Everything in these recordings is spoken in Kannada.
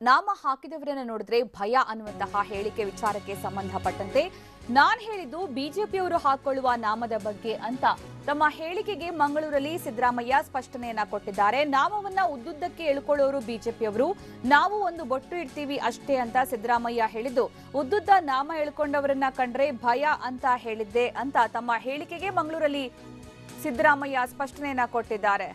ನಾಮ ಹಾಕಿದವರನ್ನ ನೋಡಿದ್ರೆ ಭಯ ಅನ್ನುವಂತಹ ಹೇಳಿಕೆ ವಿಚಾರಕ್ಕೆ ಸಂಬಂಧಪಟ್ಟಂತೆ ನಾನು ಹೇಳಿದ್ದು ಬಿಜೆಪಿಯವರು ಹಾಕೊಳ್ಳುವ ನಾಮದ ಬಗ್ಗೆ ಅಂತ ತಮ್ಮ ಹೇಳಿಕೆಗೆ ಮಂಗಳೂರಲ್ಲಿ ಸಿದ್ದರಾಮಯ್ಯ ಸ್ಪಷ್ಟನೆಯನ್ನ ಕೊಟ್ಟಿದ್ದಾರೆ. ನಾಮವನ್ನ ಉದ್ದುದ್ದಕ್ಕೆ ಎಳ್ಕೊಳ್ಳೋರು ಬಿಜೆಪಿಯವರು, ನಾವು ಒಂದು ಬೊಟ್ಟು ಇಡ್ತೀವಿ ಅಷ್ಟೇ ಅಂತ ಸಿದ್ದರಾಮಯ್ಯ ಹೇಳಿದ್ದು, ಉದ್ದುದ್ದ ನಾಮ ಎಳ್ಕೊಂಡವರನ್ನ ಕಂಡ್ರೆ ಭಯ ಅಂತ ಹೇಳಿದ್ದೆ ಅಂತ ತಮ್ಮ ಹೇಳಿಕೆಗೆ ಮಂಗಳೂರಲ್ಲಿ ಸಿದ್ದರಾಮಯ್ಯ ಸ್ಪಷ್ಟನೆಯನ್ನ ಕೊಟ್ಟಿದ್ದಾರೆ.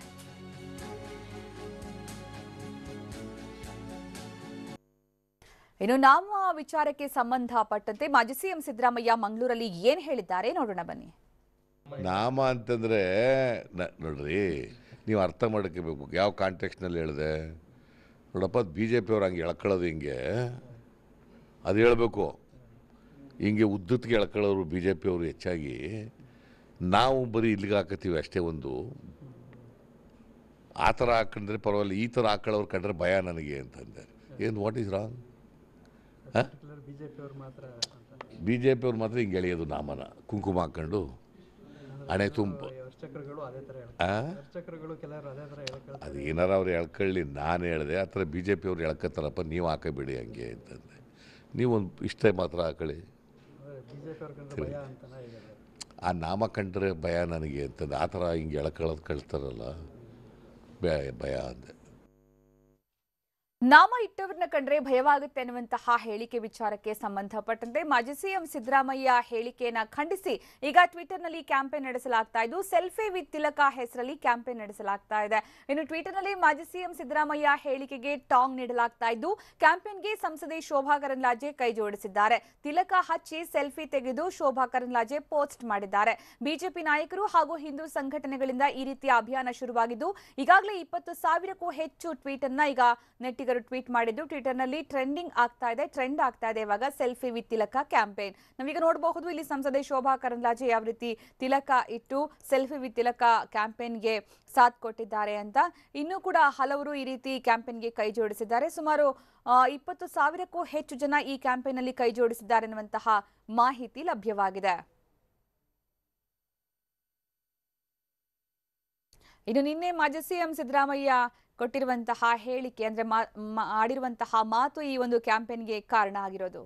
ಇನ್ನು ನಾಮ ವಿಚಾರಕ್ಕೆ ಸಂಬಂಧಪಟ್ಟಂತೆ ಮಾಜಿ ಸಿಎಂ ಸಿದ್ದರಾಮಯ್ಯ ಮಂಗಳೂರಲ್ಲಿ ಏನ್ ಹೇಳಿದ್ದಾರೆ ನೋಡೋಣ ಬನ್ನಿ. ನಾಮ ಅಂತಂದ್ರೆ ನೋಡ್ರಿ, ನೀವು ಅರ್ಥ ಮಾಡ್ಕೋಬೇಕು ಯಾವ ಕಾಂಟೆಕ್ಸ್ನಲ್ಲಿ ಹೇಳಿದೆ. ನೋಡಪ್ಪ, BJP ಅವ್ರು ಹಂಗೆ ಎಳ್ಕೊಳ್ಳೋದು ಹಿಂಗೆ ಅದು ಹೇಳಬೇಕು. ಹಿಂಗೆ ಉದ್ದತ್ತಿಗೆ ಎಳ್ಕೊಳ್ಳೋರು BJP ಅವರು ಹೆಚ್ಚಾಗಿ, ನಾವು ಬರೀ ಇಲ್ಲಿಗೆ ಹಾಕತ್ತೀವಿ ಅಷ್ಟೇ. ಒಂದು ಆ ಥರ ಹಾಕೊಂಡ್ರೆ ಪರವಾಗಿಲ್ಲ, ಈ ಥರ ಹಾಕೊಳ್ಳೋರು ಕಂಡ್ರೆ ಭಯ ನನಗೆ ಅಂತಂದೆ. ಏನು ವಾಟ್ ಈಸ್ ರಾಂಗ್? BJP ಅವ್ರು ಮಾತ್ರ ಹಿಂಗೆ ಎಳೆಯೋದು ನಾಮನ, ಕುಂಕುಮ ಹಾಕೊಂಡು ಹಣೆ ತುಂಬ. ಅದು ಏನಾರು ಅವ್ರು ಎಳ್ಕೊಳ್ಳಿ, ನಾನು ಹೇಳಿದೆ ಆ ಥರ BJP ಅವ್ರು ಎಳ್ಕೊತಾರಪ್ಪ, ನೀವು ಹಾಕಬೇಡಿ ಹಂಗೆ ಅಂತಂದೆ. ನೀವೊಂದು ಇಷ್ಟ ಮಾತ್ರ ಹಾಕೊಳ್ಳಿ, ಆ ನಾಮ ಕಂಡ್ರೆ ಭಯ ನನಗೆ ಅಂತಂದೆ. ಆ ಥರ ಹಿಂಗೆ ಎಳ್ಕೊಳ್ಳೋದು ಕಳ್ತಾರಲ್ಲ, ಭಯ ಅಂದೆ. ನಾಮ ಇಟ್ಟವರನ್ನ ಕಂಡ್ರೆ ಭಯವಾಗುತ್ತೆ ಅನ್ನುವಂತಹ ಹೇಳಿಕೆ ವಿಚಾರಕ್ಕೆ ಸಂಬಂಧಪಟ್ಟಂತೆ ಮಾಜಿ ಸಿಎಂ ಸಿದ್ದರಾಮಯ್ಯ ಹೇಳಿಕೆಯನ್ನ ಖಂಡಿಸಿ ಈಗ ಟ್ವಿಟರ್ನಲ್ಲಿ ಕ್ಯಾಂಪೇನ್ ನಡೆಸಲಾಗ್ತಾ ಇದ್ದು, ಸೆಲ್ಫಿ ವಿತ್ ತಿಲಕ ಹೆಸರಲ್ಲಿ ಕ್ಯಾಂಪೇನ್ ನಡೆಸಲಾಗ್ತಾ ಇದೆ. ಇನ್ನು ಟ್ವಿಟರ್ನಲ್ಲಿ ಮಾಜಿ ಸಿಎಂ ಸಿದ್ದರಾಮಯ್ಯ ಹೇಳಿಕೆಗೆ ಟಾಂಗ್ ನೀಡಲಾಗ್ತಾ ಇದ್ದು, ಕ್ಯಾಂಪೇನ್ಗೆ ಸಂಸದೆ ಶೋಭಾ ಕರಂದ್ಲಾಜೆ ಕೈ ಜೋಡಿಸಿದ್ದಾರೆ. ತಿಲಕ ಹಚ್ಚಿ ಸೆಲ್ಫಿ ತೆಗೆದು ಶೋಭಾ ಕರಂದ್ಲಾಜೆ ಪೋಸ್ಟ್ ಮಾಡಿದ್ದಾರೆ. ಬಿಜೆಪಿ ನಾಯಕರು ಹಾಗೂ ಹಿಂದೂ ಸಂಘಟನೆಗಳಿಂದ ಈ ರೀತಿಯ ಅಭಿಯಾನ ಶುರುವಾಗಿದ್ದು, ಈಗಾಗಲೇ 20,000ಕ್ಕೂ ಹೆಚ್ಚು ಟ್ವೀಟ್ ಅನ್ನ ಈಗ ನೆಟ್ಟಿಗರು ಟ್ವೀಟ್ ಮಾಡಿದ್ದು ಟ್ವಿಟರ್ನಲ್ಲಿ ಟ್ರೆಂಡ್ ಆಗ್ತಾ ಇದೆ ಇವಾಗ ಸೆಲ್ಫಿ ವಿತ್ ತಿಲಕ ಕ್ಯಾಂಪೇನ್. ನಾವೀಗ ನೋಡಬಹುದು ಇಲ್ಲಿ ಸಂಸದೆ ಶೋಭಾ ಕರಂದ್ಲಾಜೆ ಯಾವ ರೀತಿ ತಿಲಕ ಇಟ್ಟು ಸೆಲ್ಫಿ ವಿತ್ ತಿಲಕ ಕ್ಯಾಂಪೇನ್ಗೆ ಸಾಥ್ ಕೊಟ್ಟಿದ್ದಾರೆ ಅಂತ. ಇನ್ನೂ ಕೂಡ ಹಲವರು ಈ ರೀತಿ ಕ್ಯಾಂಪೇನ್ಗೆ ಕೈ ಜೋಡಿಸಿದ್ದಾರೆ. ಸುಮಾರು 20,000ಕ್ಕೂ ಹೆಚ್ಚು ಜನ ಈ ಕ್ಯಾಂಪೇನ್ ಅಲ್ಲಿ ಕೈ ಜೋಡಿಸಿದ್ದಾರೆ ಎನ್ನುವಂತಹ ಮಾಹಿತಿ ಲಭ್ಯವಾಗಿದೆ. ಇನ್ನು ನಿನ್ನೆ ಮಾಜಿ ಸಿಎಂ ಸಿದ್ದರಾಮಯ್ಯ ಕೊಟ್ಟಿರುವಂತಹ ಹೇಳಿಕೆ ಅಂದ್ರೆ ಆಡಿರುವಂತಹ ಮಾತು ಈ ಒಂದು ಕ್ಯಾಂಪೇನ್ಗೆ ಕಾರಣ ಆಗಿರೋದು.